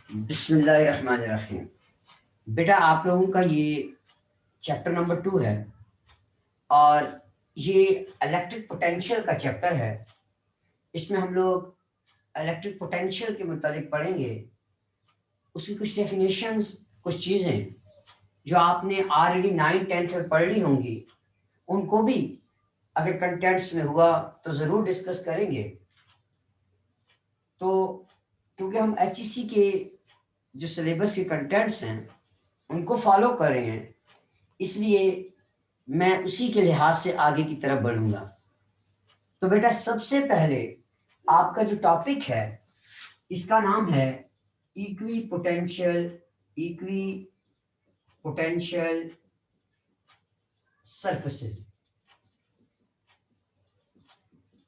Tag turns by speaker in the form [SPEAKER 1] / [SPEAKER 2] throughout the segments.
[SPEAKER 1] बिस्मिल्लाहिर्रहमानिर्रहीम। बेटा, आप लोगों का ये चैप्टर नंबर 2 है और ये इलेक्ट्रिक पोटेंशियल का चैप्टर है। इसमें हम लोग इलेक्ट्रिक पोटेंशियल के मुताबिक पढ़ेंगे, उसकी कुछ डेफिनेशंस, कुछ चीज़ें जो आपने ऑलरेडी 9th 10th में पढ़ ली होंगी, उनको भी अगर कंटेंट्स में हुआ तो ज़रूर डिस्कस करेंगे। तो क्योंकि हम HEC के जो सिलेबस के कंटेंट्स हैं उनको फॉलो कर रहे हैं, इसलिए मैं उसी के लिहाज से आगे की तरफ बढ़ूंगा। तो बेटा, सबसे पहले आपका जो टॉपिक है इसका नाम है इक्वी पोटेंशियल सरफेसेस।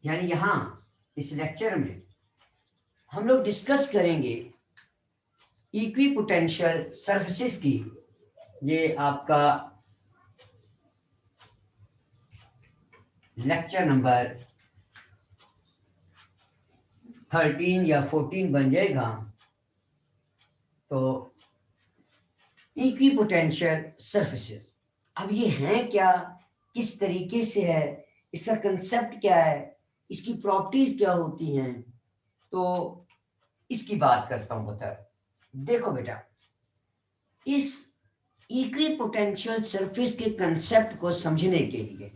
[SPEAKER 1] यानी यहां इस लेक्चर में हम लोग डिस्कस करेंगे इक्वी पोटेंशियल सरफेसेस की। ये आपका लेक्चर नंबर 13 या 14 बन जाएगा। तो इक्वी पोटेंशियल सरफेसेस, अब ये हैं क्या, किस तरीके से है, इसका कंसेप्ट क्या है, इसकी प्रॉपर्टीज क्या होती हैं, तो इसकी बात करता हूं। बता, देखो बेटा, इस इक्वी पोटेंशियल सरफेस के कंसेप्ट को समझने के लिए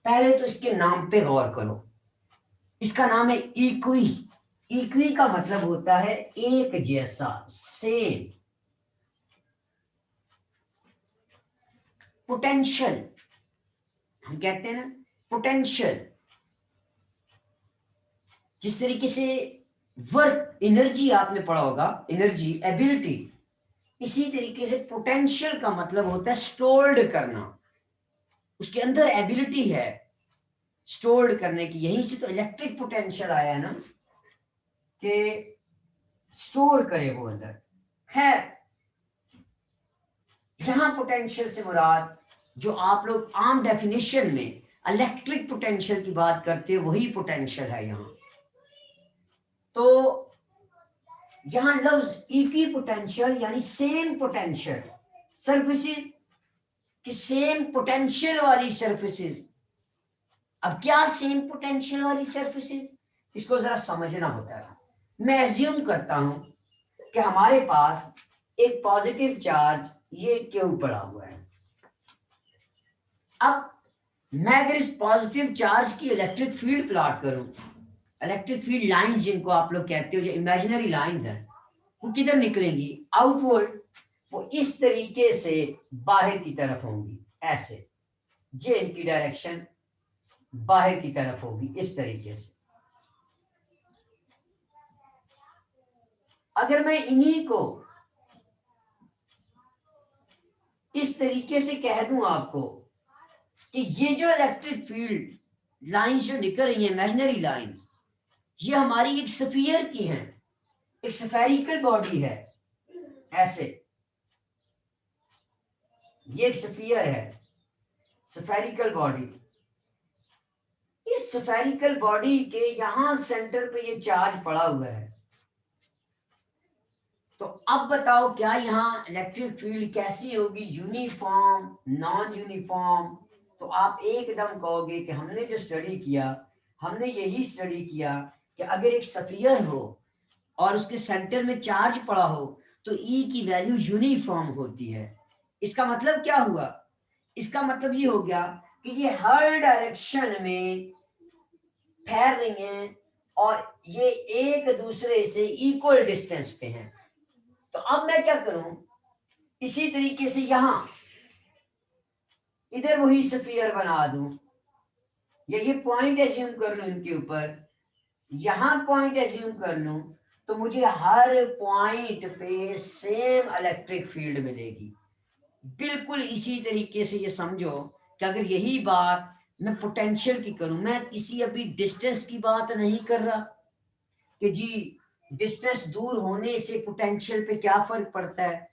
[SPEAKER 1] पहले तो इसके नाम पे गौर करो। इसका नाम है इक्वी। इक्वी का मतलब होता है एक जैसा, सेम। पोटेंशियल हम कहते हैं ना, पोटेंशियल जिस तरीके से वर्क, एनर्जी आपने पढ़ा होगा, एनर्जी, एबिलिटी, इसी तरीके से पोटेंशियल का मतलब होता है स्टोर्ड करना। उसके अंदर एबिलिटी है स्टोर्ड करने की। यहीं से तो इलेक्ट्रिक पोटेंशियल आया है ना, कि स्टोर करे वो अंदर। खैर, यहां पोटेंशियल से मुराद जो आप लोग आम डेफिनेशन में इलेक्ट्रिक पोटेंशियल की बात करते हो वही पोटेंशियल है यहां। तो यहां लफ्ज इक्वी पोटेंशियल यानी सेम पोटेंशियल सरफेसेस की, सेम पोटेंशियल वाली सरफेसेस। अब क्या सेम पोटेंशियल वाली सरफेसेस, इसको जरा समझना होता है। मैं एज्यूम करता हूं कि हमारे पास एक पॉजिटिव चार्ज ये क्यू पड़ा हुआ है। अब मैं अगर इस पॉजिटिव चार्ज की इलेक्ट्रिक फील्ड प्लॉट करूं, इलेक्ट्रिक फील्ड लाइंस जिनको आप लोग कहते हो, जो इमेजिनरी लाइंस हैं, वो किधर निकलेंगी? आउटवर्ड। वो इस तरीके से बाहर की तरफ होंगी, ऐसे। ये इनकी डायरेक्शन बाहर की तरफ होगी, इस तरीके से। अगर मैं इन्हीं को इस तरीके से कह दूं आपको कि ये जो इलेक्ट्रिक फील्ड लाइंस जो निकल रही हैं, इमेजिनरी लाइंस, ये हमारी एक स्फीयर की हैं, एक स्फेरिकल बॉडी है, ऐसे। ये एक स्फीयर है, स्फेरिकल बॉडी। इस स्फेरिकल बॉडी के यहां सेंटर पे ये चार्ज पड़ा हुआ है। तो अब बताओ, क्या यहाँ इलेक्ट्रिक फील्ड कैसी होगी? Uniform, non uniform? तो आप एकदम कहोगे कि हमने जो स्टडी किया, हमने यही स्टडी किया कि अगर एक स्फीयर हो और उसके सेंटर में चार्ज पड़ा हो तो ई की वैल्यू यूनिफॉर्म होती है। इसका मतलब क्या हुआ? इसका मतलब ये हो गया कि ये हर डायरेक्शन में फैल रही हैं और ये एक दूसरे से इक्वल डिस्टेंस पे हैं। तो अब मैं क्या करूं, इसी तरीके से यहां इधर वही स्फीयर बना दूं, या ये पॉइंट एज्यूम कर लूं इनके ऊपर, यहां पॉइंट एज्यूम कर लूं, तो मुझे हर पॉइंट पे सेम इलेक्ट्रिक फील्ड मिलेगी। बिल्कुल इसी तरीके से ये समझो कि अगर यही बात मैं पोटेंशियल की करूं, मैं किसी अभी डिस्टेंस की बात नहीं कर रहा कि जी डिस्टेंस दूर होने से पोटेंशियल पे क्या फर्क पड़ता है,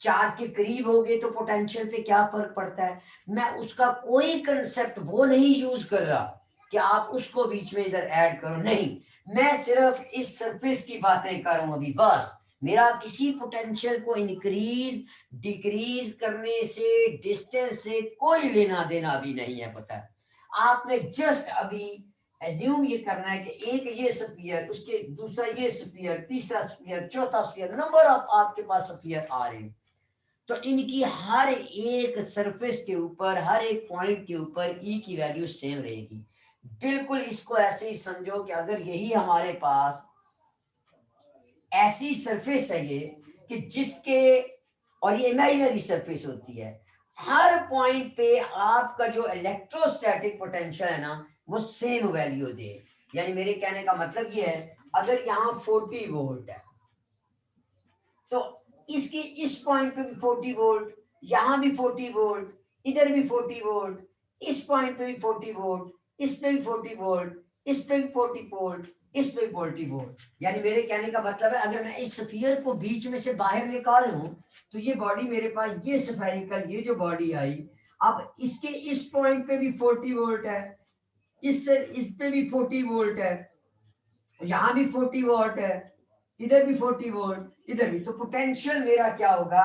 [SPEAKER 1] चार्ज के करीब हो गए तो पोटेंशियल पे क्या फर्क पड़ता है। मैं उसका कोई कंसेप्ट वो नहीं यूज कर रहा कि आप उसको बीच में इधर ऐड करो, नहीं। मैं सिर्फ इस सरफेस की बातें कर रहा हूं अभी, बस। मेरा किसी पोटेंशियल को इंक्रीज डिक्रीज करने से, डिस्टेंस से कोई लेना देना भी नहीं है। पता है, आपने जस्ट अभी एज्यूम ये करना है कि एक ये स्फीयर, उसके दूसरा ये स्फीयर, तीसरा स्फीयर, चौथा स्फीयर, नंबर ऑफ आपके पास स्फीयर आ रहे हैं, तो इनकी हर एक सरफेस के ऊपर, हर एक पॉइंट के ऊपर ई की वैल्यू सेम रहेगी। बिल्कुल इसको ऐसे ही समझो कि अगर यही हमारे पास ऐसी सरफेस है ये, कि जिसके, और ये इमेजिनरी सरफेस होती है, हर पॉइंट पे आपका जो इलेक्ट्रोस्टैटिक पोटेंशियल है ना, वो सेम वैल्यू दे। यानी मेरे कहने का मतलब ये है, अगर यहाँ 40 वोल्ट है, तो इसकी इस पॉइंट पे भी 40 वोल्ट, यहाँ भी 40 वोल्ट, इधर भी 40 वोल्ट, इस पॉइंट पे भी 40 वोल्ट, इस पे भी 40 वोल्ट, इस पे भी 40 वोल्ट, इस पे 40 वोल्ट। यानी मेरे कहने का मतलब है, अगर मैं इस स्फीयर को बीच में से बाहर निकालूं, तो ये बॉडी मेरे पास, ये स्फेरिकल, ये जो बॉडी आई, अब इसके इस पॉइंट पे भी 40 वोल्ट है, इस पे भी 40 वोल्ट है, यहाँ भी 40 वोल्ट है, इधर भी 40 वोल्ट, इधर भी। तो पोटेंशियल मेरा क्या होगा,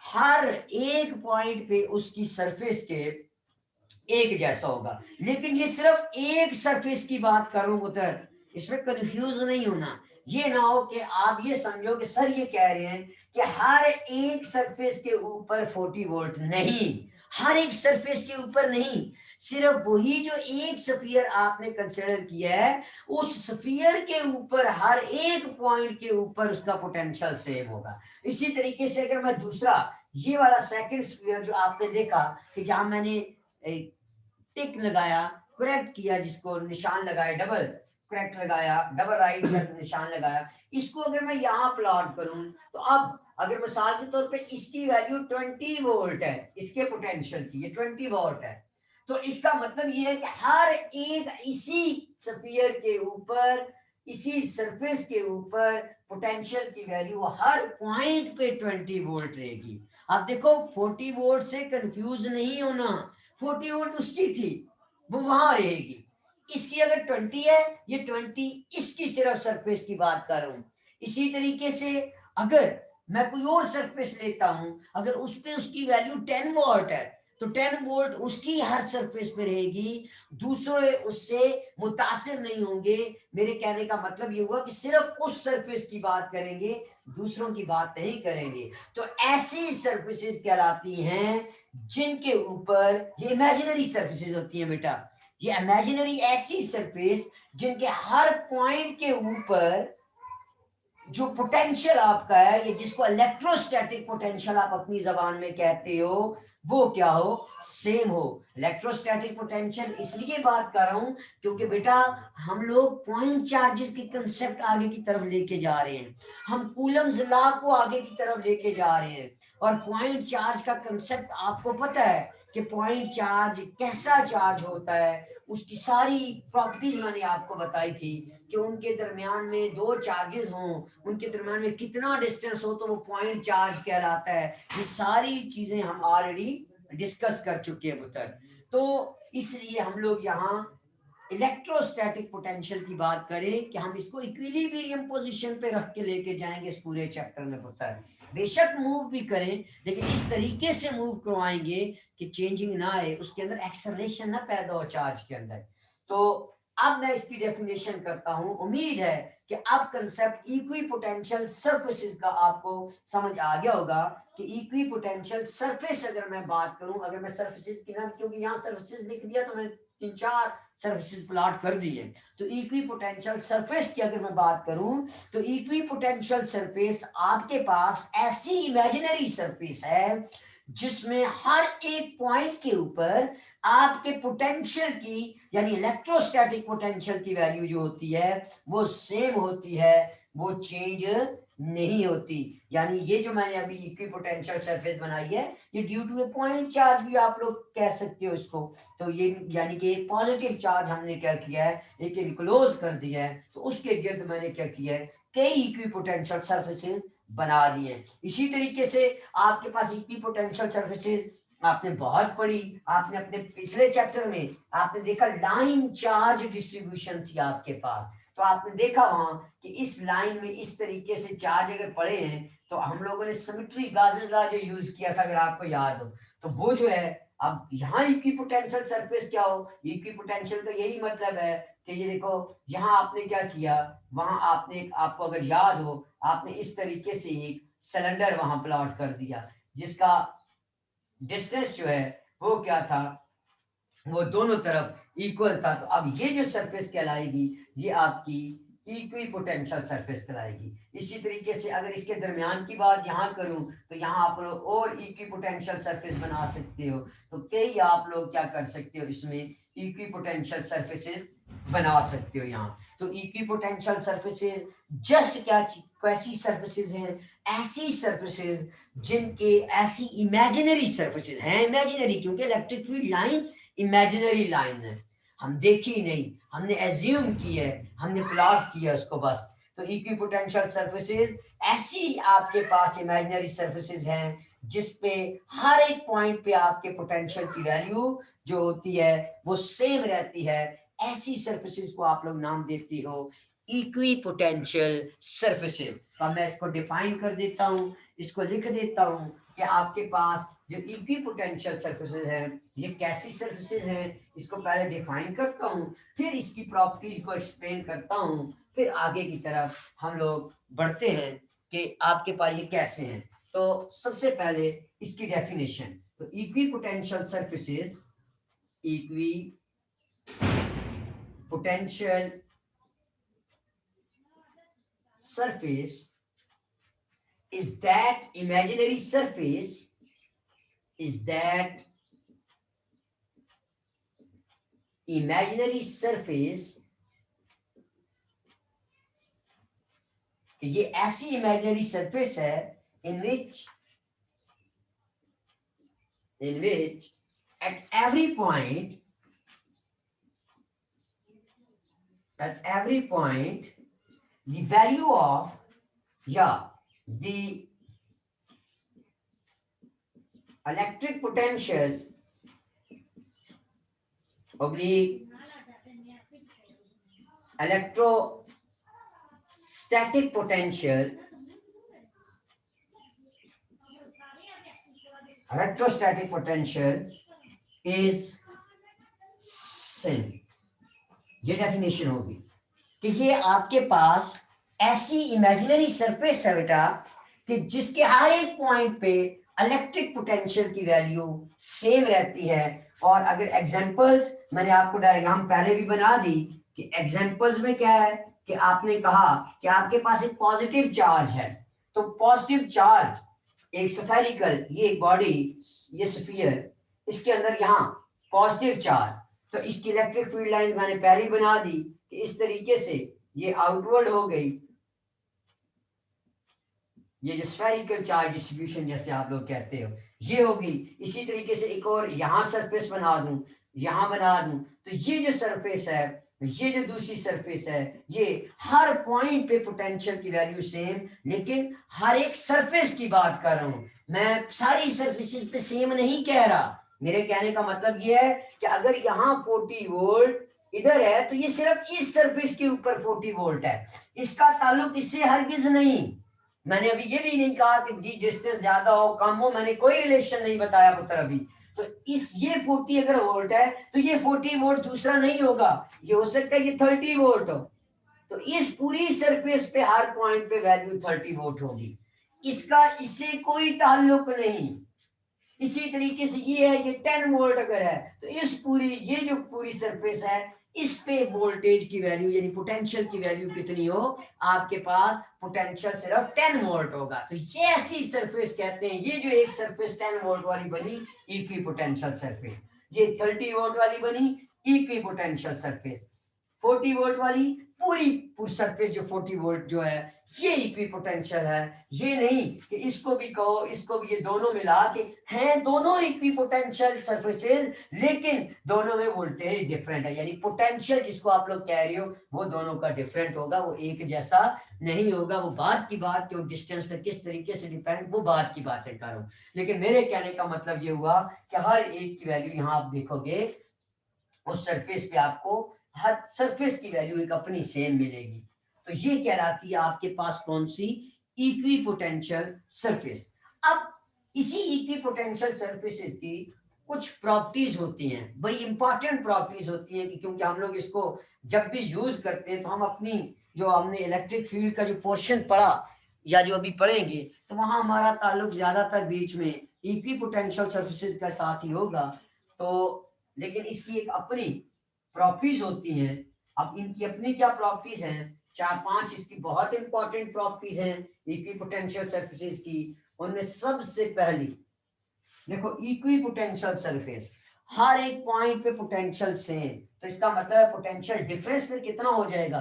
[SPEAKER 1] हर एक पॉइंट पे उसकी सरफेस के एक जैसा होगा। लेकिन ये सिर्फ एक सरफेस की बात करूं उधर, इसमें कंफ्यूज नहीं होना। ये ना हो कि आप ये समझो कि सर ये कह रहे हैं कि हर एक सरफेस के ऊपर 40 वोल्ट, नहीं, हर एक सरफेस के ऊपर नहीं, सिर्फ वही जो एक स्फीयर आपने कंसिडर किया है, उस स्फीयर के ऊपर हर एक पॉइंट के ऊपर उसका पोटेंशियल सेम होगा। इसी तरीके से अगर मैं दूसरा, ये वाला सेकंड स्फीयर जो आपने देखा कि जहां मैंने टिक लगाया, करेक्ट किया, जिसको निशान लगाया, डबल करेक्ट लगाया, डबल राइट निशान लगाया, इसको अगर मैं यहाँ प्लॉट करूं, तो अब अगर मिसाल के तौर पे इसकी वैल्यू 20 वोल्ट है, इसके पोटेंशियल की ये 20 वोल्ट है, तो इसका मतलब ये है कि हर एक इसी स्फीयर के ऊपर, इसी सरफेस के ऊपर पोटेंशियल की वैल्यू हर पॉइंट पे 20 वोल्ट रहेगी। अब देखो 40 वोल्ट से कंफ्यूज नहीं होना, 40 वोल्ट उसकी थी, वो वहां रहेगी। इसकी अगर 20 है, ये 20 इसकी सिर्फ सरफेस की बात कर रहा हूं। इसी तरीके से अगर मैं कोई और सरफेस लेता हूं, अगर उस पे उसकी वैल्यू 10 वोल्ट है, तो 10 वोल्ट उसकी हर सरफेस पे रहेगी, दूसरे उससे मुतासिर नहीं होंगे। मेरे कहने का मतलब ये हुआ कि सिर्फ उस सरफेस की बात करेंगे, दूसरों की बात नहीं करेंगे। तो ऐसी सरफेसेस कहलाती हैं जिनके ऊपर, ये इमेजिनरी सरफेसेस होती हैं बेटा, ये इमेजिनरी ऐसी सरफेस जिनके हर पॉइंट के ऊपर जो पोटेंशियल आपका है, ये जिसको इलेक्ट्रोस्टैटिक पोटेंशियल आप अपनी जबान में कहते हो, वो क्या हो, सेम हो। इलेक्ट्रोस्टैटिक पोटेंशियल इसलिए बात कर रहा हूं क्योंकि बेटा हम लोग पॉइंट चार्जेस की कंसेप्ट आगे की तरफ लेके जा रहे हैं, हम कूलम्स लॉ को आगे की तरफ लेके जा रहे हैं। और पॉइंट चार्ज का कंसेप्ट आपको पता है कि पॉइंट चार्ज कैसा चार्ज होता है, उसकी सारी प्रॉपर्टीज मैंने आपको बताई थी कि उनके दरमियान में दो चार्जेस हों, उनके दरमियान में कितना डिस्टेंस हो तो वो पॉइंट चार्ज कहलाता है। ये सारी चीजें हम ऑलरेडी डिस्कस कर चुके हैं पुत्र। तो इसलिए हम लोग यहाँ इलेक्ट्रोस्टैटिक पोटेंशियल की बात करें कि हम इसको इक्विलिब्रियम पोजीशन पे रख के लेके जाएंगे इस पूरे चैप्टर में पुत्र। बेशक मूव भी करें, लेकिन इस तरीके से मूव करवाएंगे कि चेंजिंग ना आए, उसके अंदर एक्सेलरेशन ना पैदा हो चार्ज के अंदर। तो अब मैं इसकी डेफिनेशन करता हूं। उम्मीद है कि अब कंसेप्ट इक्वी पोटेंशियल सरफेसेस का आपको समझ आ गया होगा कि इक्वी पोटेंशियल सरफेस अगर मैं बात करूं, अगर मैं सरफेसेस की ना, क्योंकि यहाँ सरफेसेस लिख दिया तो मैं 3-4 सरफेसेस प्लॉट कर दिए, तो इक्वी पोटेंशियल सरफेस की अगर मैं बात करूं, तो इक्वी पोटेंशियल सरफेस आपके पास ऐसी इमेजिनरी सरफेस है जिसमें हर एक पॉइंट के ऊपर आपके पोटेंशियल की, यानी इलेक्ट्रोस्टैटिक पोटेंशियल की वैल्यू जो होती है वो सेम होती है, वो चेंज नहीं होती। यानी ये जो मैंने अभी इक्विपोटेंशियल सरफेस बनाई है, ये due to a point charge भी आप लोग कह सकते हो इसको। तो ये यानी कि एक पॉजिटिव चार्ज हमने क्या किया है, एक इनक्लोज कर दिया है, तो उसके गिर्द मैंने क्या किया है, कई इक्विपोटेंशियल सरफेसेस बना दिए। इसी तरीके से आपके पास इक्विपोटेंशियल सरफेसेस आपने बहुत पढ़ी, आपने अपने पिछले चैप्टर में आपने देखा लाइन चार्ज डिस्ट्रीब्यूशन थी आपके पास, तो आपने देखा वहां कि इस लाइन में इस तरीके से चार्ज अगर पड़े हैं तो हम लोगों ने सिमेट्री गाउस लॉ जो यूज किया था, अगर आपको याद हो, तो वो जो है अब यहाँ इक्विपोटेंशियल सरफेस क्या हो, इक्विपोटेंशियल का यही मतलब है कि ये देखो यहाँ आपने क्या किया, वहां आपने, आपको अगर याद हो, आपने इस तरीके से एक सिलेंडर वहां प्लॉट कर दिया जिसका डिस्टेंस जो है वो क्या था, वो दोनों तरफ इक्वल था। तो अब ये जो सरफेस कहलाएगी ये आपकी इक्विपोटेंशियल सरफेस कहलाएगी। इसी तरीके से अगर इसके दरमियान की बात यहाँ करूं तो यहाँ आप लोग और इक्विपोटेंशियल सरफेस बना सकते हो। तो कई आप लोग क्या कर सकते हो, इसमें इक्विपोटेंशियल सरफेसेस बना सकते हो यहाँ। तो इक्विपोटेंशियल सरफेसेस जस्ट क्या कैसी सरफेसेस हैं, ऐसी सरफेसेस जिनके, ऐसी इमेजिनरी सरफेसेस हैं, इमेजिनरी क्योंकि electric field lines imaginary line है, हम देखी नहीं, हमने एज्यूम की है, हमने प्लॉट किया उसको बस। तो इक्विपोटेंशियल सरफेसेस ऐसी आपके पास इमेजिनरी सरफेसेस हैं जिसपे हर एक पॉइंट पे आपके पोटेंशियल की वैल्यू जो होती है वो सेम रहती है। ऐसी सरफेसेस को आप लोग नाम देते हो इक्विपोटेंशियल सरफेसेस। तो मैं इसको डिफाइन कर देता हूँ, इसको लिख देता हूँ कि आपके पास जो इक्विपोटेंशियल सरफेसेस हैं ये कैसी सर्विसेज हैं, इसको पहले डिफाइन करता हूँ, फिर इसकी प्रॉपर्टीज को एक्सप्लेन करता हूँ, फिर आगे की तरफ हम लोग बढ़ते हैं कि आपके पास ये कैसे हैं। तो सबसे पहले इसकी डेफिनेशन, तो equipotential surfaces, equipotential surface is that imaginary surface, is that imaginary surface, ये ऐसी imaginary surface है in which at every point the value of the electric potential oblique electrostatic potential is same। ये definition होगी कि ये आपके पास ऐसी imaginary surface है बेटा कि जिसके हर एक पॉइंट पे इलेक्ट्रिक पोटेंशियल की वैल्यू सेम रहती है। और अगर एग्जांपल्स मैंने आपको डायग्राम पहले भी बना दी कि एग्जांपल्स में क्या है कि आपने कहा कि आपके पास एक पॉजिटिव चार्ज है, तो पॉजिटिव चार्ज एक स्फेरिकल, ये एक बॉडी, ये स्फीयर, इसके अंदर यहाँ पॉजिटिव चार्ज, तो इसकी इलेक्ट्रिक फील्ड लाइन मैंने पहले ही बना दी कि इस तरीके से ये आउटवर्ड हो गई, ये जो स्फेरिकल चार्ज डिस्ट्रीब्यूशन जैसे आप लोग कहते हो ये होगी। इसी तरीके से एक और यहाँ सरफेस बना दूं, यहाँ बना दूं, तो ये जो सरफेस है, ये जो दूसरी सरफेस है, ये हर पॉइंट पे पोटेंशियल की वैल्यू सेम, लेकिन हर एक सरफेस की बात कर रहा हूं मैं, सारी सरफेसेस पे सेम नहीं कह रहा। मेरे कहने का मतलब ये है कि अगर यहाँ 40 वोल्ट इधर है तो ये सिर्फ इस सरफेस के ऊपर 40 वोल्ट है, इसका ताल्लुक इससे हरगिज नहीं। मैंने अभी ये भी नहीं कहा कि डिस्टेंस ज्यादा हो कम हो, मैंने कोई रिलेशन नहीं बताया पुत्र अभी। तो इस ये 40 अगर वोल्ट है तो ये 40 वोल्ट दूसरा नहीं होगा, ये हो सकता है ये 30 वोल्ट हो। तो इस पूरी सरफेस पे हर पॉइंट पे वैल्यू 30 वोल्ट होगी, इसका इससे कोई ताल्लुक नहीं। इसी तरीके से ये है, ये 10 वोल्ट अगर है तो इस पूरी, ये जो पूरी सरफेस है इस पे वोल्टेज की वैल्यू यानी पोटेंशियल की वैल्यू कितनी हो, आपके पास पोटेंशियल सिर्फ 10 वोल्ट होगा। तो ये ऐसी सरफेस कहते हैं, ये जो एक सरफेस 10 वोल्ट वाली बनी इक्विपोटेंशियल सरफेस, ये 30 वोल्ट वाली बनी इक्विपोटेंशियल सरफेस, 40 वोल्ट वाली पूरी सरफेस जो 40 वोल्ट जो है ये इक्विपोटेंशियल है। ये नहीं कि इसको भी कहो इसको भी, ये दोनों मिला के हैं दोनों इक्विपोटेंशियल सरफेसेस, लेकिन दोनों में वोल्टेज डिफरेंट है, यानी पोटेंशियल जिसको आप लोग कह रहे हो वो दोनों का डिफरेंट होगा, वो एक जैसा नहीं होगा। वो बात की बात कि डिस्टेंस पे किस तरीके से डिपेंड, वो बात की बातें करो। लेकिन मेरे कहने का मतलब ये हुआ कि हर एक की वैल्यू यहाँ आप देखोगे उस सरफेस पे आपको हर सरफेस की वैल्यू एक अपनी सेम मिलेगी। तो ये कहलाती है आपके पास कौन सी, इक्वी पोटेंशियल सरफेस। अब इसी इक्वी पोटेंशियल सरफेसेस की कुछ प्रॉपर्टीज होती हैं, बड़ी इंपॉर्टेंट प्रॉपर्टीज होती हैं, कि क्योंकि हम लोग इसको जब भी यूज करते हैं तो हम अपनी जो हमने इलेक्ट्रिक फील्ड का जो पोर्शन पढ़ा या जो अभी पढ़ेंगे, तो वहां हमारा ताल्लुक ज्यादातर बीच में इक्वी पोटेंशियल सरफेसेस के साथ ही होगा। तो लेकिन इसकी एक अपनी प्रॉपर्टीज होती हैं। अब इनकी अपनी क्या प्रॉपर्टीज हैं, चार पांच इसकी बहुत इंपॉर्टेंट प्रॉपर्टीज हैं इक्वी पोटेंशियल सरफेसेस की। उनमें सबसे पहली देखो, इक्वी पोटेंशियल सरफेस, हर एक पॉइंट पे पोटेंशियल सेम, तो इसका मतलब है पोटेंशियल डिफरेंस फिर कितना हो जाएगा,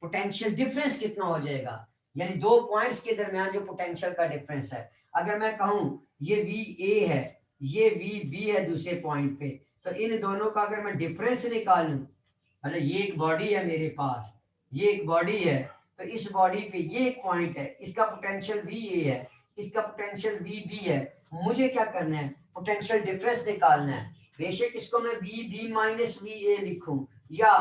[SPEAKER 1] पोटेंशियल डिफरेंस कितना हो जाएगा, यानी दो पॉइंट्स के दरमियान जो पोटेंशियल का डिफरेंस है। अगर मैं कहूं ये वी ए है, ये वी बी है दूसरे पॉइंट पे, तो इन दोनों का अगर मैं डिफरेंस निकालूं, मतलब ये एक बॉडी है मेरे पास, ये एक बॉडी है, तो इस बॉडी पे ये एक पॉइंट है, इसका पोटेंशियल वी ए है, इसका पोटेंशियल वी बी है। मुझे क्या करना है, पोटेंशियल डिफरेंस निकालना है। बेशक इसको मैं V B minus V A लिखूं या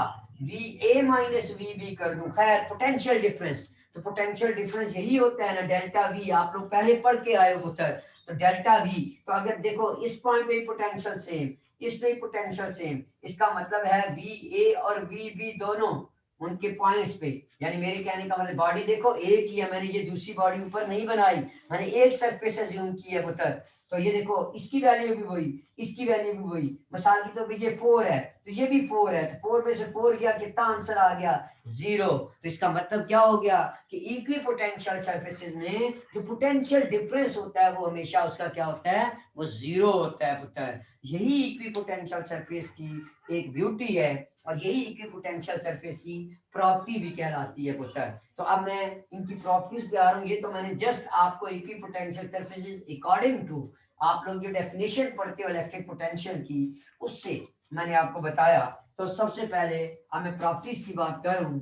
[SPEAKER 1] V A minus V B कर दूं, खैर पोटेंशियल डिफरेंस, तो पोटेंशियल डिफरेंस यही होता है ना, डेल्टा वी, आप लोग पहले पढ़ के आए हो पुत्र। तो डेल्टा वी, तो अगर देखो इस पॉइंट पे पोटेंशियल सेम, इस पे पोटेंशियल सेम, इसका मतलब है वी ए और वी बी दोनों उनके पॉइंट्स पे, यानी मेरे कहने का मतलब बॉडी देखो एक ही है, मैंने ये दूसरी बॉडी ऊपर नहीं बनाई, मैंने एक सरफेस अज्यूम की है पुत्र। तो ये देखो इसकी वैल्यू भी वही, इसकी वैल्यू भी वही, मिसाल की तो भी ये 4 है तो ये भी 4 है, तो 4 में से 4 गया, कितना आंसर आ गया, 0। तो इसका मतलब क्या हो गया कि इक्वी पोटेंशियल सरफेसेस में जो पोटेंशियल डिफरेंस होता है वो हमेशा उसका क्या होता है, वो 0 होता है पुत्र। यही इक्वी पोटेंशियल सरफेस की एक ब्यूटी है और यही इक्वी पोटेंशियल सरफेस की प्रॉपर्टी भी कहलाती है पुत्र। तो अब मैं इनकी प्रॉपर्टीज पे आ रहा हूँ। ये तो मैंने जस्ट आपको equipotential surfaces according to आप लोग जो डेफिनेशन पढ़ते हो इलेक्ट्रिक पोटेंशियल की, उससे मैंने आपको बताया। तो सबसे पहले अब मैं प्रॉपर्टीज की बात करूं,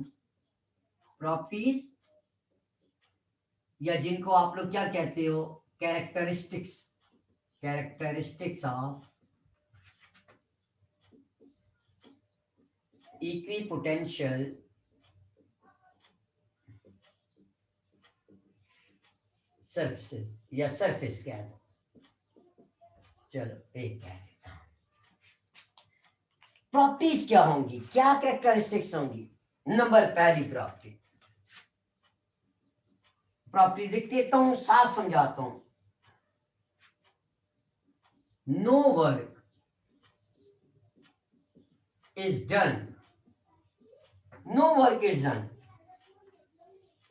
[SPEAKER 1] प्रॉपर्टीज या जिनको आप लोग क्या कहते हो, characteristics, characteristics of equi potential surfaces या सरफेस कह दो, चलो एक कह देता हूं। प्रॉपर्टीज क्या होंगी, क्या कैरेक्टरिस्टिक्स होंगी। नंबर पहली प्रॉपर्टी, प्रॉपर्टी लिख देता हूं, साथ समझाता हूं। No work is done, no work is done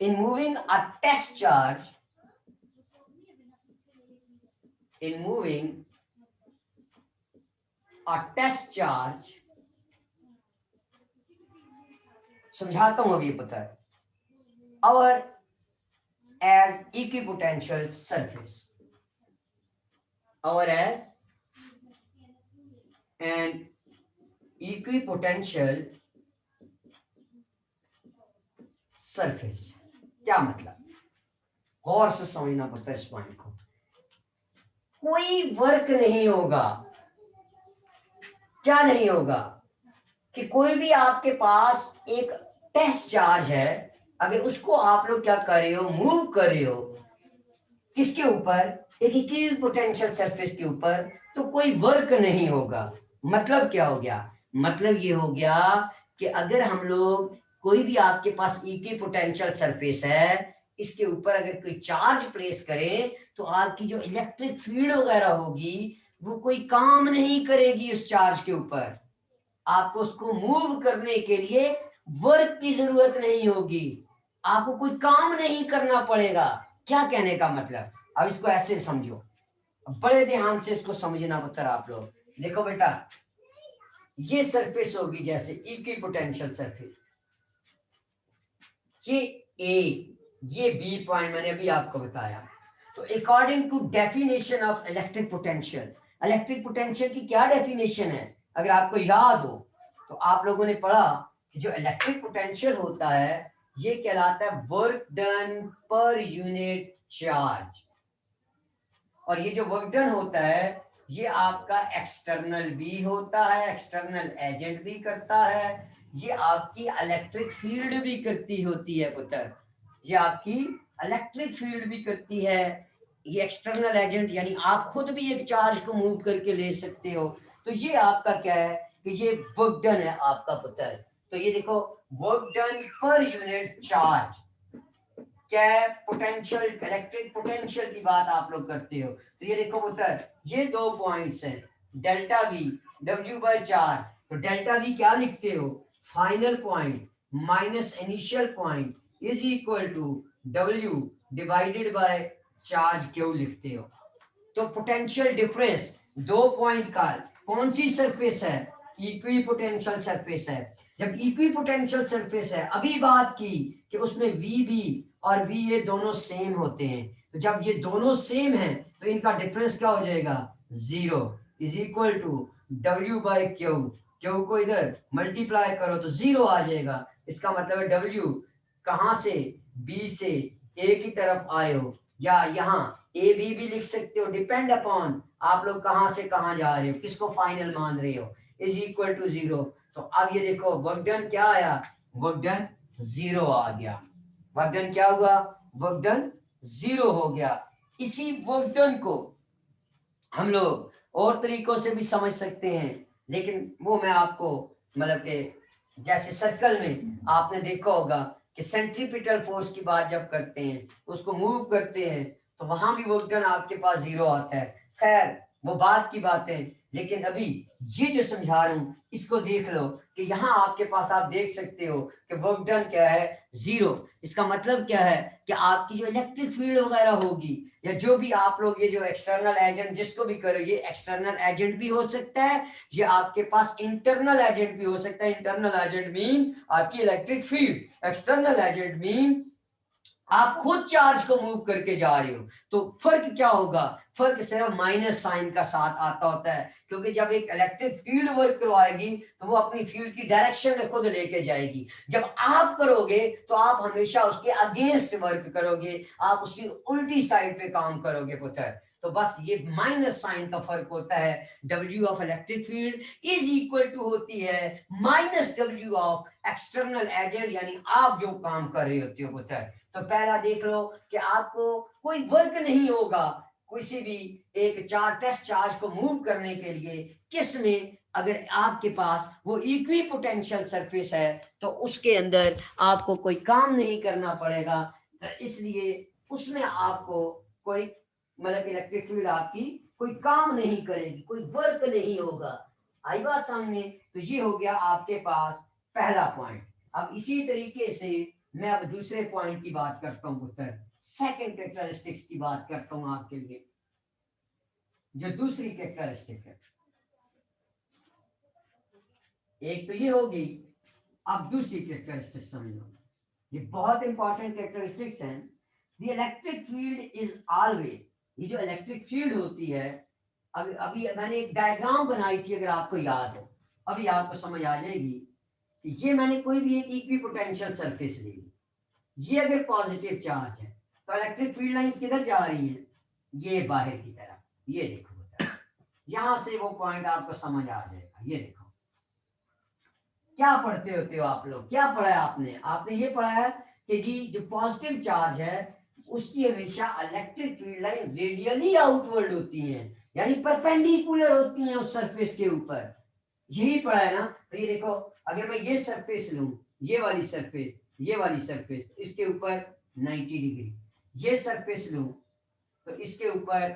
[SPEAKER 1] in moving a test charge, in moving a test charge, समझाता हूं अभी पता है, our as equipotential surface, our as an equipotential surface, क्या मतलब, गौर से समझना पड़ता है इस पॉइंट को। कोई वर्क नहीं होगा, क्या नहीं होगा, कि कोई भी आपके पास एक टेस्ट चार्ज है, अगर उसको आप लोग क्या कर रहे हो, मूव कर रहे हो, किसके ऊपर, एक इक्विपोटेंशियल सरफेस के ऊपर, तो कोई वर्क नहीं होगा। मतलब क्या हो गया, मतलब ये हो गया कि अगर हम लोग कोई भी आपके पास इक्विपोटेंशियल सरफेस है, इसके ऊपर अगर कोई चार्ज प्लेस करें, तो आपकी जो इलेक्ट्रिक फील्ड वगैरह होगी वो कोई काम नहीं करेगी उस चार्ज के ऊपर। आपको उसको मूव करने के लिए वर्क की जरूरत नहीं होगी, आपको कोई काम नहीं करना पड़ेगा। क्या कहने का मतलब, अब इसको ऐसे समझो, बड़े ध्यान से इसको समझना पड़ता है आप लोग। देखो बेटा, ये सरफेस होगी जैसे इक्विपोटेंशियल सरफेस, ये ए, ये बी पॉइंट मैंने अभी आपको बताया। तो according to definition of electric potential, electric potential की क्या डेफिनेशन है, अगर आपको याद हो तो आप लोगों ने पढ़ा कि जो इलेक्ट्रिक पोटेंशियल होता है ये कहलाता है work done per unit charge. और ये जो वर्क डन होता है ये आपका एक्सटर्नल भी होता है, एक्सटर्नल एजेंट भी करता है, ये आपकी इलेक्ट्रिक फील्ड भी करती होती है पुत्र, ये आपकी इलेक्ट्रिक फील्ड भी करती है। ये एक्सटर्नल एजेंट यानी आप खुद भी एक चार्ज को मूव करके ले सकते हो। तो ये आपका क्या है कि ये वर्क डन है आपका पुत्र। तो ये देखो work done per unit charge, क्या है पोटेंशियल, इलेक्ट्रिक पोटेंशियल की बात आप लोग करते हो। तो ये देखो पुत्र, ये दो पॉइंट्स हैं, डेल्टा वी डब्ल्यू बाय चार। तो डेल्टा वी क्या लिखते हो, final point minus initial point is equal to W divided by charge Q लिखते हो। तो पोटेंशियल डिफरेंस दो पॉइंट का कौन सी सरफेस है, इक्वी पोटेंशियल सरफेस है। जब इक्वी पोटेंशियल सरफेस है, अभी बात की कि उसमें वी बी और वी ए दोनों सेम होते हैं। तो जब ये दोनों सेम है तो इनका डिफरेंस क्या हो जाएगा, zero is equal to W by Q. Q को इधर मल्टीप्लाई करो तो जीरो आ जाएगा। इसका मतलब है डब्ल्यू कहां से, बी से ए की तरफ आए हो, या यहाँ ए बी भी लिख सकते हो, डिपेंड अपॉन आप लोग कहां से कहां जा रहे हो, किसको फाइनल मान रहे हो, इज इक्वल टू जीरो। तो अब ये देखो वर्क डन क्या आया, वर्क डन जीरो आ गया। वर्क डन क्या हुआ, वर्क डन जीरो हो गया। इसी वर्क डन को हम लोग और तरीकों से भी समझ सकते हैं, लेकिन वो मैं आपको मतलब कि जैसे सर्कल में आपने देखा होगा कि सेंट्रीपिटल फोर्स की बात जब करते हैं, उसको मूव करते हैं, तो वहां भी वर्क डन आपके पास जीरो आता है। खैर वो बात की बात है, लेकिन अभी ये जो समझा रहा हूं इसको देख लो कि यहाँ आपके पास आप देख सकते हो कि वर्क डन क्या है, जीरो। इसका मतलब क्या है कि आपकी जो इलेक्ट्रिक फील्ड वगैरह होगी, या जो भी आप लोग ये जो एक्सटर्नल एजेंट जिसको भी करो, ये एक्सटर्नल एजेंट भी हो सकता है, ये आपके पास इंटरनल एजेंट भी हो सकता है। इंटरनल एजेंट मीन आपकी electric field, external agent mean आप खुद चार्ज को मूव करके जा रहे हो। तो फर्क क्या होगा, फर्क सिर्फ माइनस साइन का साथ आता होता है, क्योंकि जब एक इलेक्ट्रिक फील्ड वर्क करवाएगी तो वो अपनी फील्ड की डायरेक्शन में खुद लेके जाएगी। जब आप करोगे तो आप हमेशा उसके अगेंस्ट वर्क करोगे, आप उसकी उल्टी साइड पे काम करोगे पुत्र। तो बस ये माइनस साइन का फर्क होता है। W of electric field is equal to होती है minus W of external agent, यानी आप जो काम कर रहे होते हो पुत्र। तो पहला देख लो कि आपको कोई वर्क नहीं होगा किसी भी एक चार टेस्ट चार्ज को मूव करने के लिए, किस में, अगर आपके पास वो इक्वी पोटेंशियल सरफेस है तो उसके अंदर आपको कोई काम नहीं करना पड़ेगा। तो इसलिए उसमें आपको कोई मतलब इलेक्ट्रिक फील्ड आपकी कोई काम नहीं करेगी, कोई वर्क नहीं होगा। आई बात सामने। तो ये हो गया आपके पास पहला पॉइंट। अब इसी तरीके से मैं अब दूसरे पॉइंट की बात करता हूं पुत्र, सेकंड कैरेक्टरिस्टिक्स की बात करता हूं आपके लिए। जो दूसरी कैरेक्टरिस्टिक है, एक तो ये होगी, अब दूसरी कैरेक्टरिस्टिक समझ लो, ये बहुत इंपॉर्टेंट कैरेक्टरिस्टिक्स हैं। The electric field is always, ये जो इलेक्ट्रिक फील्ड होती है, अभी मैंने एक डायग्राम बनाई थी, अगर आपको याद हो, अभी आपको समझ आ जाएगी कि ये मैंने कोई भी एक इक्वी पोटेंशियल सरफेस ली, ये अगर पॉजिटिव चार्ज है तो इलेक्ट्रिक फील्ड लाइंस किधर जा रही हैं, ये बाहर की तरफ। ये देखो यहां से वो पॉइंट आपको समझ आ जाएगा। ये देखो क्या पढ़ते होते हो आप लोग, क्या पढ़ा है आपने, आपने ये पढ़ा है कि जी जो पॉजिटिव चार्ज है उसकी हमेशा electric field line radially outward होती हैं, यानी परपेंडिकुलर होती हैं उस सरफेस के ऊपर। यही पढ़ा है ना। तो ये देखो अगर मैं ये सरफेस लूं, ये वाली सरफेस, ये वाली सरफेस, इसके ऊपर 90 डिग्री, ये सरफेस लूं तो इसके ऊपर